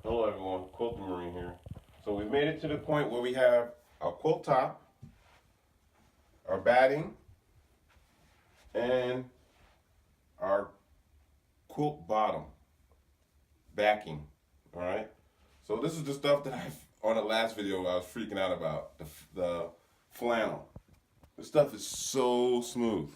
Hello everyone, Quilting Marine here. So we made it to the point where we have our quilt top, our batting, and our quilt bottom backing. All right. So this is the stuff that on the last video I was freaking out about, the flannel. This stuff is so smooth.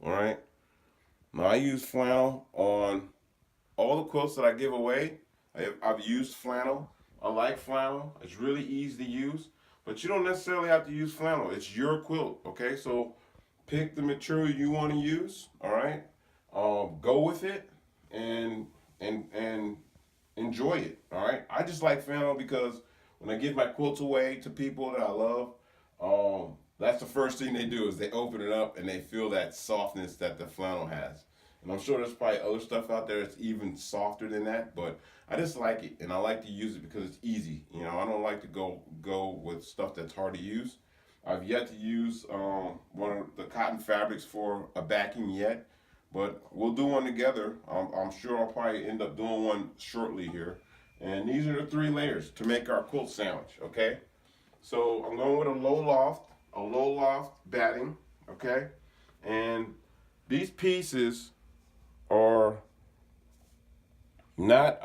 All right. Now I use flannel on all the quilts that I give away. I've used flannel. I like flannel. It's really easy to use, but you don't necessarily have to use flannel. It's your quilt, okay? So pick the material you want to use, all right? Go with it and enjoy it, all right? I just like flannel because when I give my quilts away to people that I love, that's the first thing they do is they open it up and they feel that softness that the flannel has. And I'm sure there's probably other stuff out there that's even softer than that, but I just like it, and I like to use it because it's easy. You know, I don't like to go with stuff that's hard to use. I've yet to use one of the cotton fabrics for a backing yet, but we'll do one together. I'm sure I'll probably end up doing one shortly here. And these are the 3 layers to make our quilt sandwich, okay? So I'm going with a low loft batting, okay? And these pieces are not,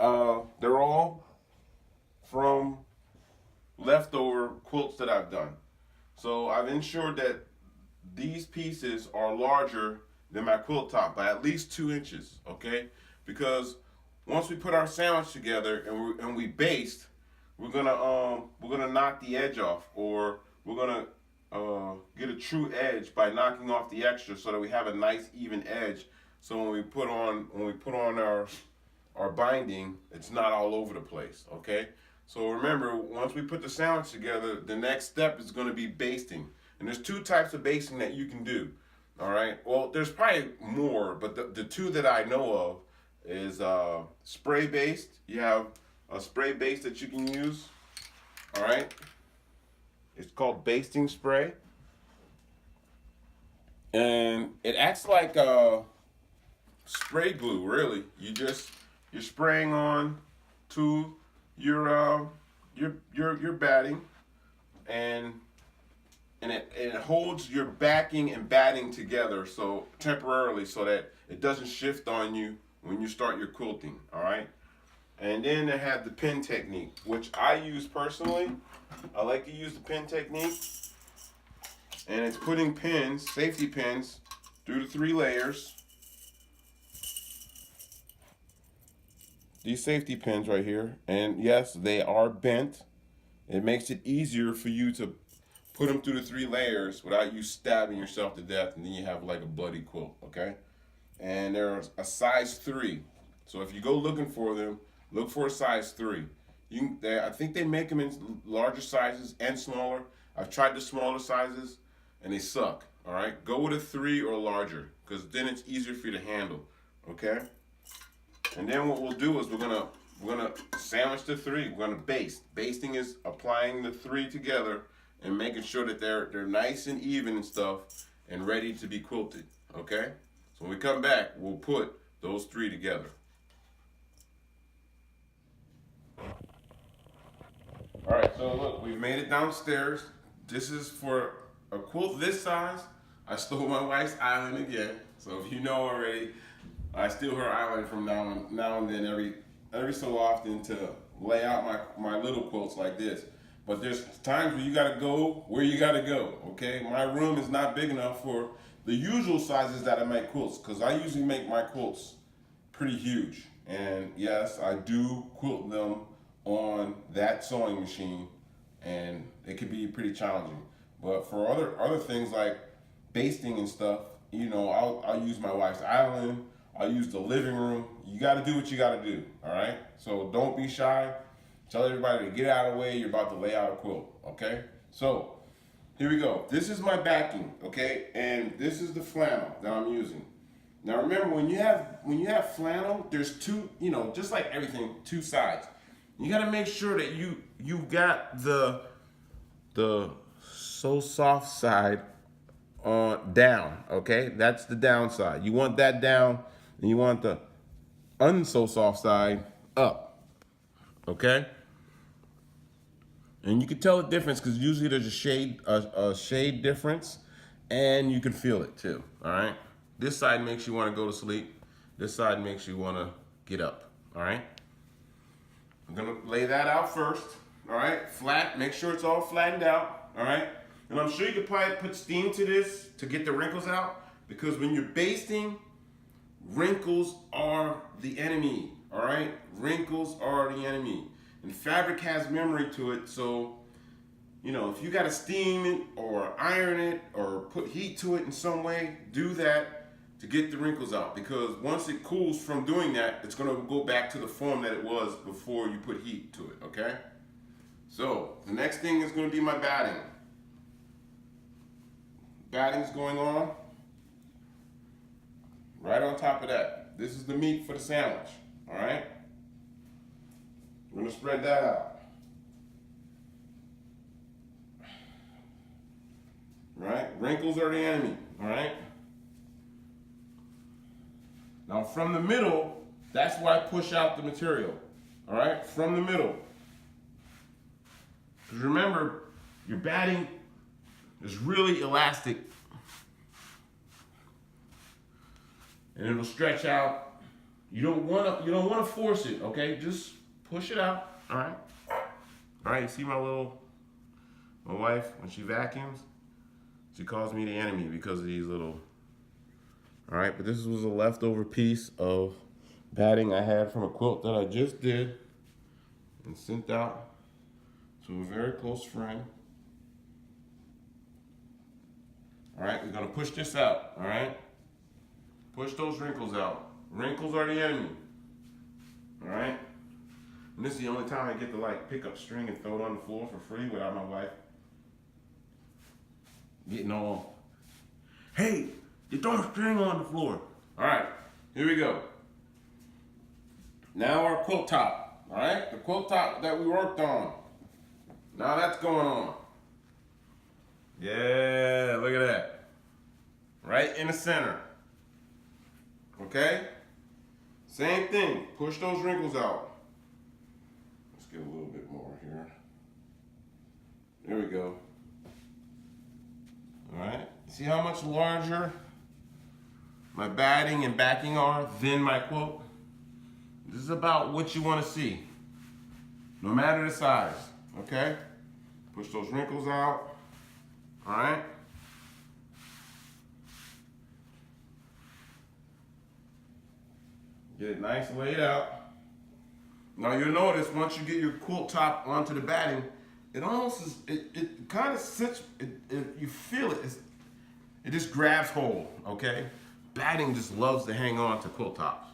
they're all from leftover quilts that I've done. So I've ensured that these pieces are larger than my quilt top by at least 2 inches, okay? Because once we put our sandwich together and we baste, we're gonna knock the edge off, or we're gonna get a true edge by knocking off the extra so that we have a nice even edge. So when we put on our binding, it's not all over the place, okay? So remember, once we put the sandwich together, the next step is going to be basting. And there's 2 types of basting that you can do, all right? Well, there's probably more, but the 2 that I know of is spray based. You have a spray base that you can use, all right? It's called basting spray. And it acts like spray glue, really. You're spraying on to your batting, and it holds your backing and batting together so temporarily so that it doesn't shift on you when you start your quilting, all right? And then they have the pin technique, which I use personally. I like to use the pin technique, and it's putting pins, safety pins, through the 3 layers. These safety pins right here, and yes, they are bent. It makes it easier for you to put them through the 3 layers without you stabbing yourself to death, and then you have like a bloody quilt, okay? And they're a size 3. So if you go looking for them, look for a size 3. I think they make them in larger sizes and smaller. I've tried the smaller sizes, and they suck, all right? Go with a 3 or larger, because then it's easier for you to handle, okay? And then what we'll do is we're gonna sandwich the 3. We're gonna baste. Basting is applying the 3 together and making sure that they're nice and even and stuff and ready to be quilted. Okay? So when we come back, we'll put those 3 together. Alright, so look, we've made it downstairs. This is for a quilt this size. I stole my wife's island again. So if you know already, I steal her island from now and then every so often to lay out my little quilts like this. But there's times where you gotta go where you gotta go, okay? My room is not big enough for the usual sizes that I make quilts, because I usually make my quilts pretty huge. And yes, I do quilt them on that sewing machine, and it could be pretty challenging. But for other things like basting and stuff, you know, I'll use my wife's island. I'll use the living room. You got to do what you got to do, all right? So don't be shy. Tell everybody to get out of the way. You're about to lay out a quilt, okay? So here we go. This is my backing, okay? And this is the flannel that I'm using. Now remember, when you have flannel, there's 2, you know, just like everything, 2 sides. You got to make sure that you got the so soft side on down, okay? That's the down side. You want that down, and you want the unso soft side up. okay? And you can tell the difference because usually there's a shade difference, and you can feel it too, all right? This side makes you want to go to sleep. This side makes you want to get up, all right? I'm gonna lay that out first, all right? Flat, make sure it's all flattened out, all right? And I'm sure you could probably put steam to this to get the wrinkles out, because when you're basting, wrinkles are the enemy, all right? Wrinkles are the enemy. And fabric has memory to it, so, you know, if you gotta steam it or iron it or put heat to it in some way, do that to get the wrinkles out, because once it cools from doing that, it's gonna go back to the form that it was before you put heat to it, okay? So, the next thing is gonna be my batting. Batting's going on right on top of that. This is the meat for the sandwich, all right? We're gonna spread that out. All right, wrinkles are the enemy, all right? Now from the middle, that's where I push out the material, all right? From the middle. Because remember, your batting is really elastic and it'll stretch out. You don't want to force it, okay? Just push it out, all right? All right, you see my wife, when she vacuums, she calls me the enemy because of these little, all right? But this was a leftover piece of batting I had from a quilt that I just did and sent out to a very close friend. All right, we're gonna push this out, all right? Push those wrinkles out. Wrinkles are the enemy, all right? And this is the only time I get to like pick up string and throw it on the floor for free without my wife getting all, hey, you're throwing string on the floor. All right, here we go. Now our quilt top, all right? The quilt top that we worked on. Now that's going on. Yeah, look at that. Right in the center. Okay? Same thing, push those wrinkles out. Let's get a little bit more here. There we go. All right, see how much larger my batting and backing are than my quilt? This is about what you want to see, no matter the size, okay? Push those wrinkles out, all right? Get it nice and laid out. Now you'll notice once you get your quilt top onto the batting, it almost is, it kind of sits, you feel it, it just grabs hold, okay? Batting just loves to hang on to quilt tops.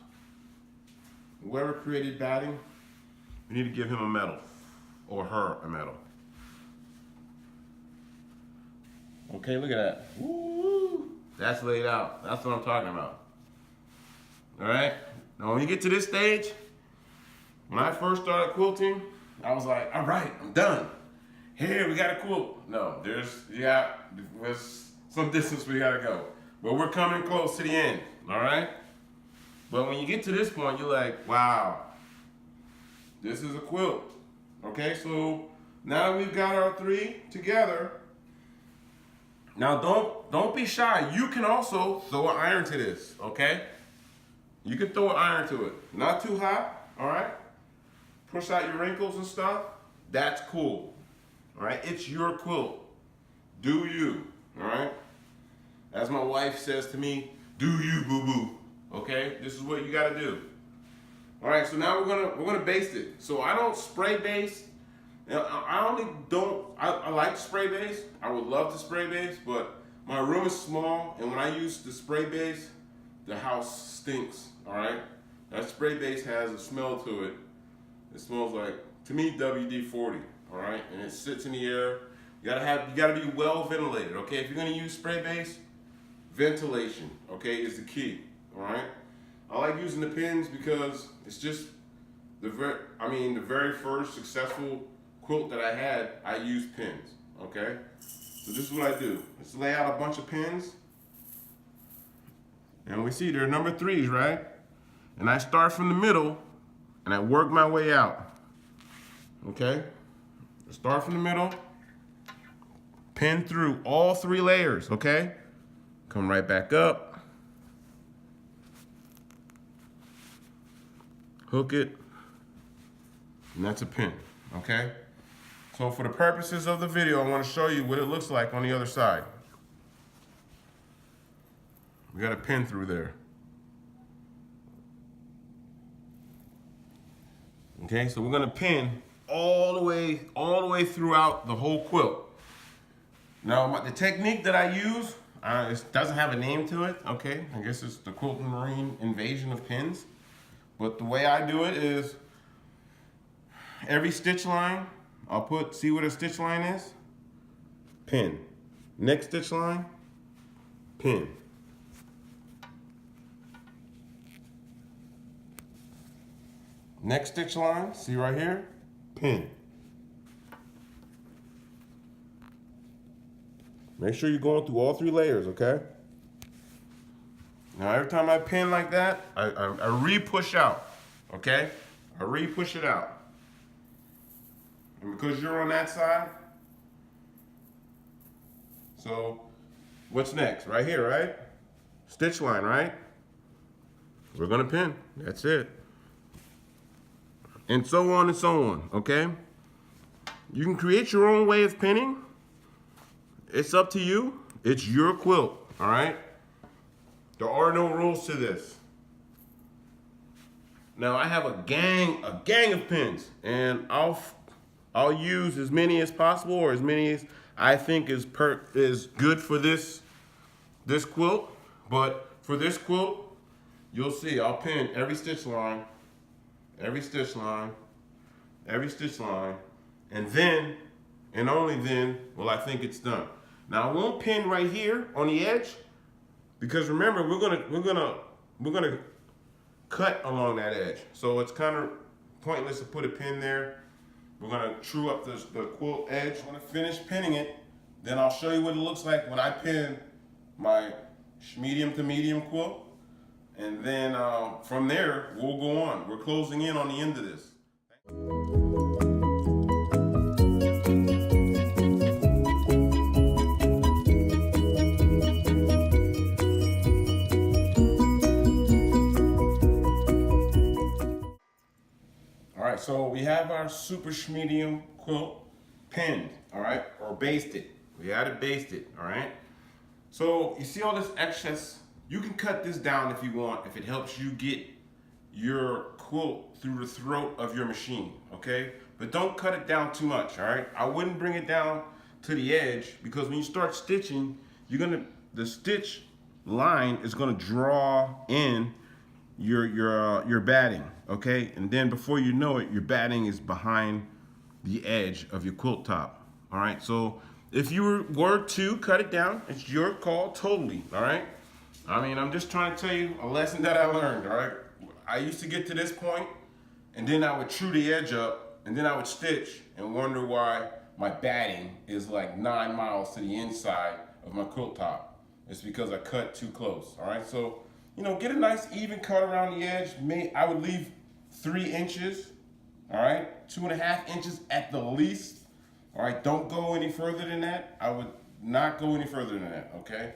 Whoever created batting, we need to give him a medal, or her a medal. Okay, look at that. Woo! That's laid out. That's what I'm talking about. All right? Now when you get to this stage, when I first started quilting, I was like, all right, I'm done. Here, we got a quilt. No, there's some distance we gotta go. But we're coming close to the end, all right? But when you get to this point, you're like, wow, this is a quilt. Okay, so now we've got our three together. Now don't be shy. You can also throw an iron to this, okay? You can throw an iron to it. Not too hot, all right? Push out your wrinkles and stuff. That's cool, all right? It's your quilt. Do you, all right? As my wife says to me, do you, boo-boo, okay? This is what you gotta do. All right, so now we're gonna baste it. So I don't spray baste. I like spray base. I would love to spray base, but my room is small, and when I use the spray base, the house stinks, all right? That spray base has a smell to it. It smells like, to me, WD-40, all right? And it sits in the air. You gotta be well ventilated, okay? If you're gonna use spray base, ventilation, okay, is the key, all right? I like using the pins because it's just the very first successful quilt that I had, I used pins, okay? So this is what I do. Let's lay out a bunch of pins. And we see they're number 3s, right? And I start from the middle and I work my way out. okay? Start from the middle, pin through all 3 layers, okay? Come right back up, hook it, and that's a pin, okay? So for the purposes of the video, I want to show you what it looks like on the other side. We got a pin through there. Okay, so we're gonna pin all the way throughout the whole quilt. Now, the technique that I use, it doesn't have a name to it, okay? I guess it's the Quilting Marine invasion of pins. But the way I do it is, every stitch line, I'll see what a stitch line is? Pin. Next stitch line, pin. Next stitch line, see right here? Pin. Make sure you're going through all 3 layers, okay? Now every time I pin like that, I re-push out, okay? I re-push it out. And because you're on that side, so what's next? Right here, right? Stitch line, right? We're gonna pin, that's it. And so on, okay? You can create your own way of pinning. It's up to you. It's your quilt, all right? There are no rules to this. Now I have a gang of pins, and I'll use as many as possible, or as many as I think is good for this quilt. But for this quilt, you'll see I'll pin every stitch line, every stitch line, every stitch line, and then, and only then, will I think it's done. Now I won't pin right here on the edge, because remember, we're gonna cut along that edge. So it's kind of pointless to put a pin there. We're gonna true up the quilt edge. I'm gonna finish pinning it, then I'll show you what it looks like when I pin my medium to medium quilt. And then from there, we'll go on. We're closing in on the end of this. All right, so we have our super medium quilt pinned, all right, or basted. We had it basted, all right? So you see all this excess? You can cut this down if you want, if it helps you get your quilt through the throat of your machine, okay? But don't cut it down too much, all right? I wouldn't bring it down to the edge, because when you start stitching, the stitch line is gonna draw in your batting, okay? And then before you know it, your batting is behind the edge of your quilt top, all right? So if you were to cut it down, it's your call totally, all right? I mean, I'm just trying to tell you a lesson that I learned, all right? I used to get to this point, and then I would true the edge up, and then I would stitch and wonder why my batting is like 9 miles to the inside of my quilt top. It's because I cut too close, all right? So, you know, get a nice even cut around the edge. I would leave 3 inches, all right? 2.5 inches at the least, all right? Don't go any further than that. I would not go any further than that, okay?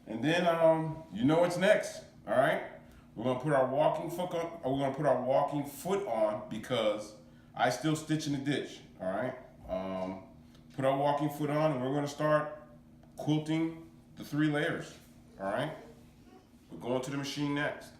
And then, you know what's next, all right? We're gonna put our walking foot on, or we're gonna put our walking foot on, because I still stitch in the ditch, all right? Put our walking foot on, and we're gonna start quilting the 3 layers, all right? We're going to the machine next.